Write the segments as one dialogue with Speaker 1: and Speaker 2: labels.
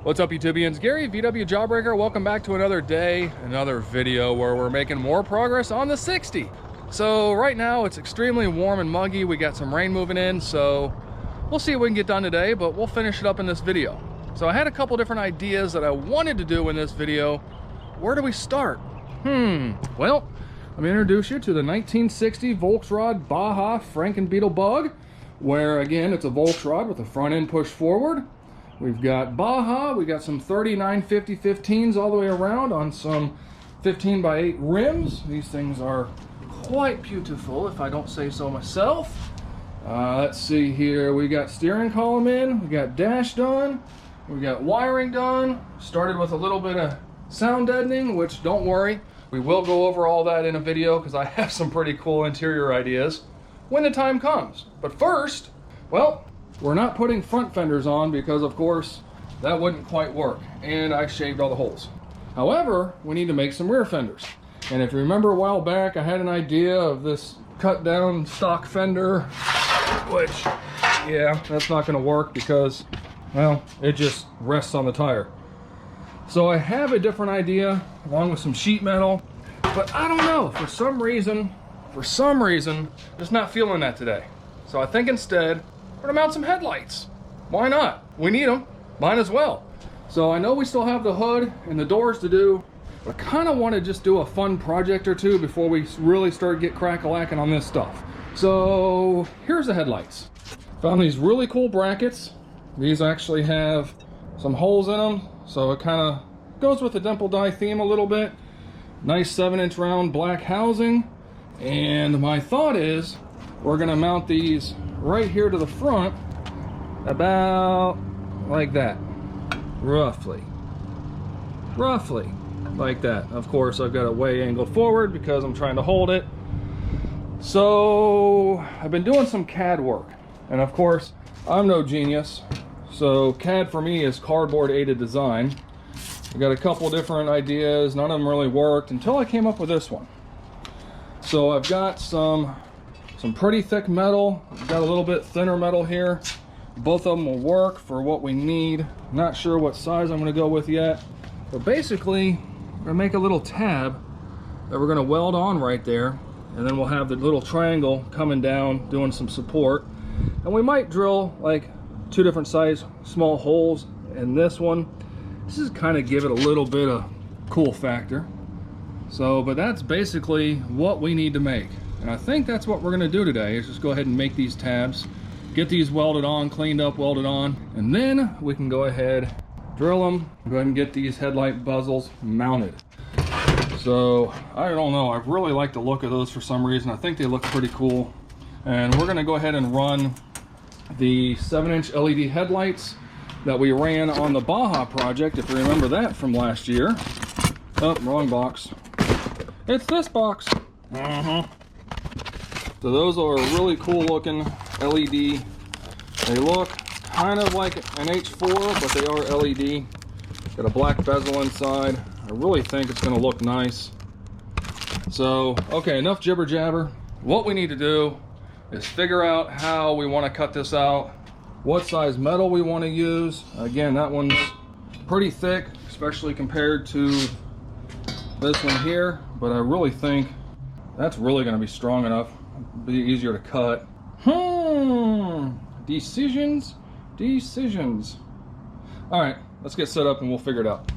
Speaker 1: What's up, YouTubians? Gary, VW Jawbreaker. Welcome back to another day, another video where we're making more progress on the Sickxty. So right now it's extremely warm and muggy. We got some rain moving in, so we'll see what we can get done today, but we'll finish it up in this video. So I had a couple different ideas that I wanted to do in this video. Where do we start? Well, let me introduce you to the 1960 Volksrod Baja Franken Beetle bug, where again, it's a Volksrod with a front end push forward. We've got Baja, we got some 3950 15s all the way around on some 15x8 rims. These things are quite beautiful, if I don't say so myself. Let's see here, we got steering column in, we got dash done, we got wiring done. Started with a little bit of sound deadening, which don't worry, we will go over all that in a video because I have some pretty cool interior ideas when the time comes. But first, well, we're not putting front fenders on because of course that wouldn't quite work, and I shaved all the holes. However, we need to make some rear fenders. And if you remember a while back, I had an idea of this cut down stock fender, which, yeah, that's not gonna work because, well, it just rests on the tire. So I have a different idea along with some sheet metal, but I don't know, for some reason, just not feeling that today. So I think instead, we're gonna mount some headlights. Why not? We need them, might as well. So I know we still have the hood and the doors to do, but I kind of want to just do a fun project or two before we really start get crack-a-lacking on this stuff. So here's the headlights. Found these really cool brackets. These actually have some holes in them, so it kind of goes with the dimple die theme a little bit. Nice 7-inch round black housing. And my thought is we're gonna mount these right here to the front, about like that, roughly like that. Of course, I've got it way angled forward because I'm trying to hold it. So I've been doing some CAD work, and of course I'm no genius, so CAD for me is cardboard aided design. I got a couple different ideas, none of them really worked until I came up with this one. So I've got some pretty thick metal, I've got a little bit thinner metal here. Both of them will work for what we need. Not sure what size I'm going to go with yet, but basically we're going to make a little tab that we're going to weld on right there, and then we'll have the little triangle coming down doing some support, and we might drill like 2 different size small holes in this one. This is kind of give it a little bit of cool factor. So, but that's basically what we need to make. And I think that's what we're gonna do today, is just go ahead and make these tabs, get these welded on, cleaned up, welded on, and then we can go ahead, drill them, go ahead and get these headlight bezel mounted. So, I don't know, I really like the look of those for some reason. I think they look pretty cool. And we're gonna go ahead and run the 7-inch LED headlights that we ran on the Baja project, if you remember that from last year. Oh, wrong box. It's this box. So those are really cool looking LED. They look kind of like an H4, but they are LED. Got a black bezel inside. I really think it's gonna look nice. So, okay, enough jibber jabber. What we need to do is figure out how we want to cut this out, what size metal we want to use. Again, that one's pretty thick, especially compared to this one here, but I really think that's really going to be strong enough, be easier to cut. Decisions. All right, let's get set up and we'll figure it out.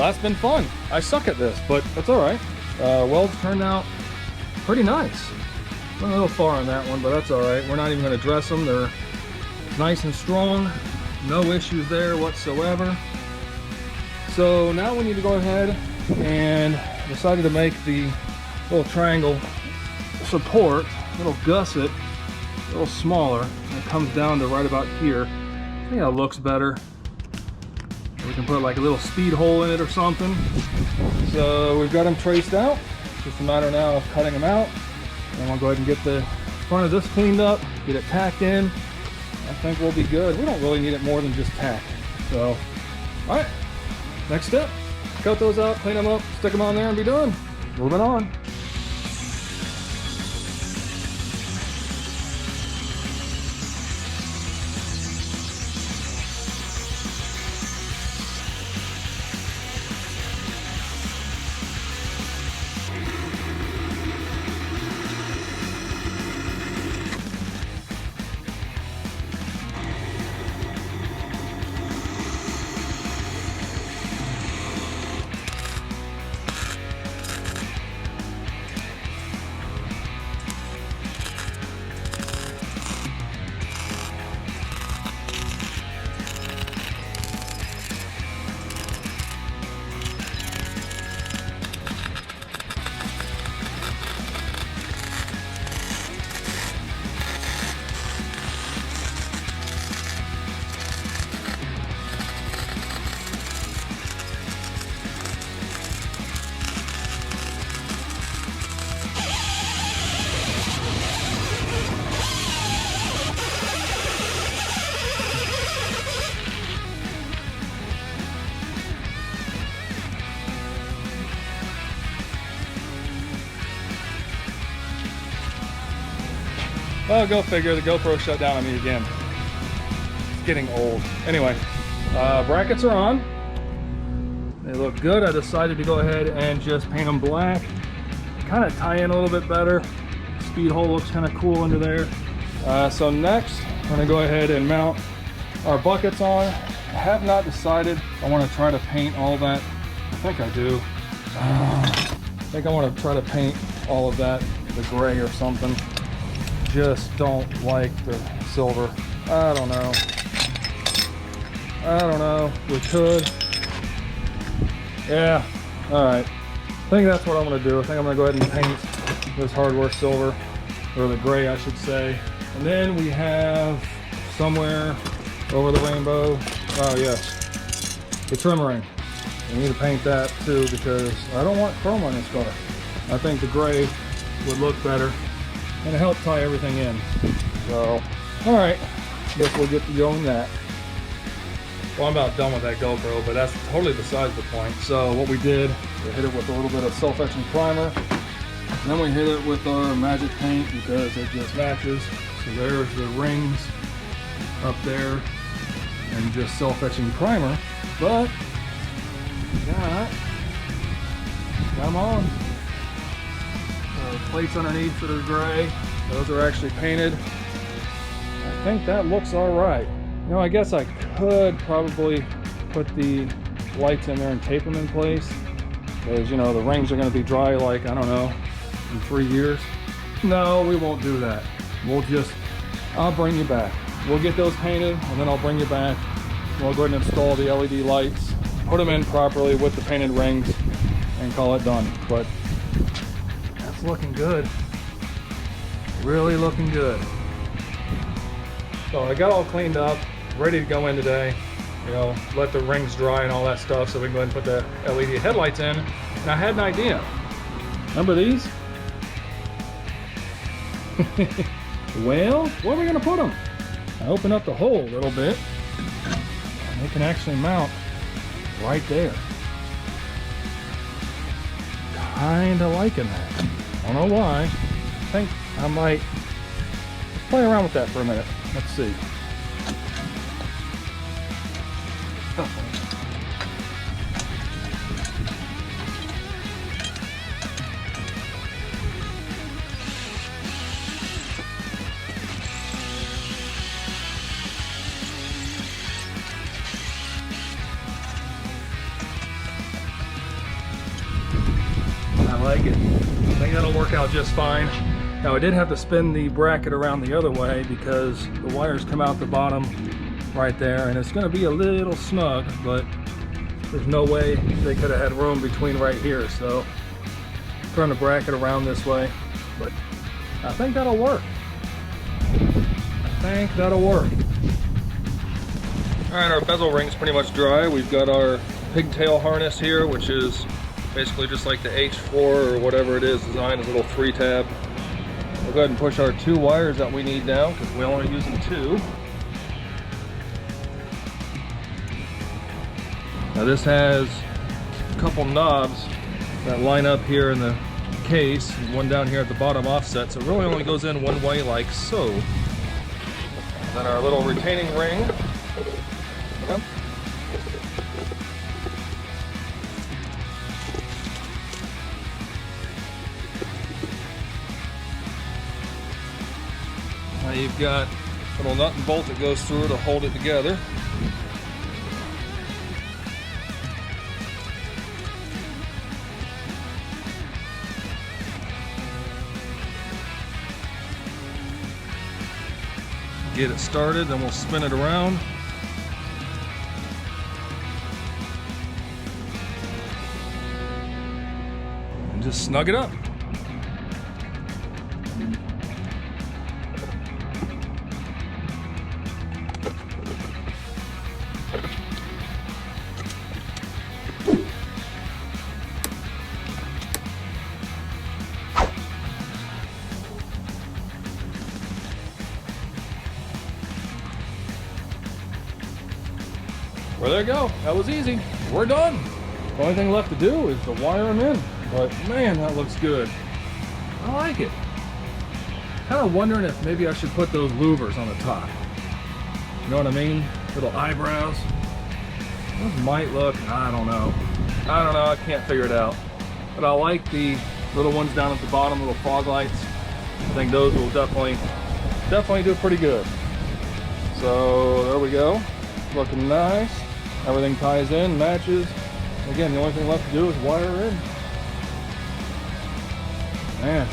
Speaker 1: that's been fun. I suck at this, but that's all right. Welds turned out pretty nice. Went a little far on that one, but that's all right. We're not even going to dress them. They're nice and strong. No issues there whatsoever. So now we need to go ahead and decided to make the little triangle support, little gusset, a little smaller. And it comes down to right about here. I think it looks better. We can put like a little speed hole in it or something. So we've got them traced out. It's just a matter now of cutting them out. And we'll go ahead and get the front of this cleaned up, get it tacked in. I think we'll be good. We don't really need it more than just tack. So, all right, next step. Cut those out, clean them up, stick them on there and be done. Moving on. Well, go figure, the GoPro shut down on me again. It's getting old. Anyway, brackets are on. They look good. I decided to go ahead and just paint them black. Kind of tie in a little bit better. Speed hole looks kind of cool under there. So next, I'm gonna go ahead and mount our buckets on. I have not decided. I want to try to paint all that. I think I do. I think I want to try to paint all of that the gray or something. Just don't like the silver. I don't know. I don't know. We could. Yeah. All right. I think that's what I'm going to do. I think I'm going to go ahead and paint this hardware silver, or the gray, I should say. And then we have somewhere over the rainbow. Oh yes, the trim ring. We need to paint that too because I don't want chrome on this car. I think the gray would look better and help tie everything in. So, all right, guess we'll get to going that. Well, I'm about done with that GoPro, but that's totally besides the point. So what we did, we hit it with a little bit of self-etching primer. Then we hit it with our magic paint because it just matches. So there's the rings up there and just self-etching primer. But, got them on. Plates underneath that are gray, those are actually painted. I think that looks all right. You know, I guess I could probably put the lights in there and tape them in place because, you know, the rings are going to be dry like, I don't know, in 3 years. No, we won't do that. I'll bring you back. We'll get those painted and then I'll bring you back. We'll go ahead and install the LED lights, put them in properly with the painted rings and call it done. But looking good, really looking good. So I got all cleaned up, ready to go in today. You know, let the rings dry and all that stuff so we can go ahead and put the LED headlights in. And I had an idea. Remember these? Well, where are we gonna put them? I open up the hole a little bit and they can actually mount right there. Kinda liking that. I don't know why. I think I might play around with that for a minute. Let's see. like it. I think that'll work out just fine. Now I did have to spin the bracket around the other way because the wires come out the bottom right there, and it's going to be a little snug, but there's no way they could have had room between right here, so turn the bracket around this way, but I think that'll work. I think that'll work. All right, our bezel ring's pretty much dry. We've got our pigtail harness here, which is basically just like the H4 or whatever it is designed, a little 3-tab. We'll go ahead and push our 2 wires that we need down because we're only using 2. Now this has a couple knobs that line up here in the case, one down here at the bottom offset, so it really only goes in one way like so. Then our little retaining ring. Yep. Now you've got a little nut and bolt that goes through to hold it together. Get it started, then we'll spin it around. And just snug it up. Well, there you go. That was easy. We're done. The only thing left to do is to wire them in. But man, that looks good. I like it. Kind of wondering if maybe I should put those louvers on the top. You know what I mean? Little eyebrows. Those might look, I don't know. I can't figure it out. But I like the little ones down at the bottom, little fog lights. I think those will definitely do pretty good. So there we go. Looking nice. Everything ties in, matches. Again, the only thing left to do is wire in. Man,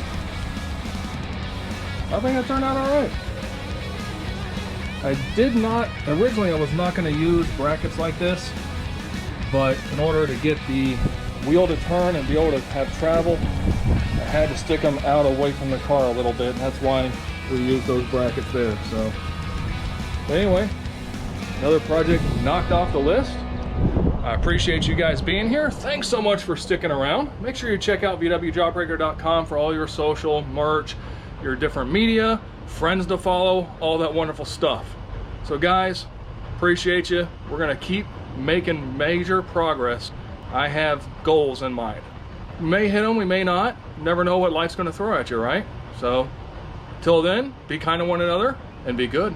Speaker 1: I think it turned out all right. Originally I was not going to use brackets like this, but in order to get the wheel to turn and be able to have travel, I had to stick them out away from the car a little bit, and that's why we use those brackets there. So, but anyway, another project knocked off the list. I appreciate you guys being here. Thanks so much for sticking around. Make sure you check out vwjawbreaker.com for all your social, merch, your different media, friends to follow, all that wonderful stuff. So guys, appreciate you. We're gonna keep making major progress. I have goals in mind. We may hit them, we may not. Never know what life's gonna throw at you, right? So, till then, be kind to one another and be good.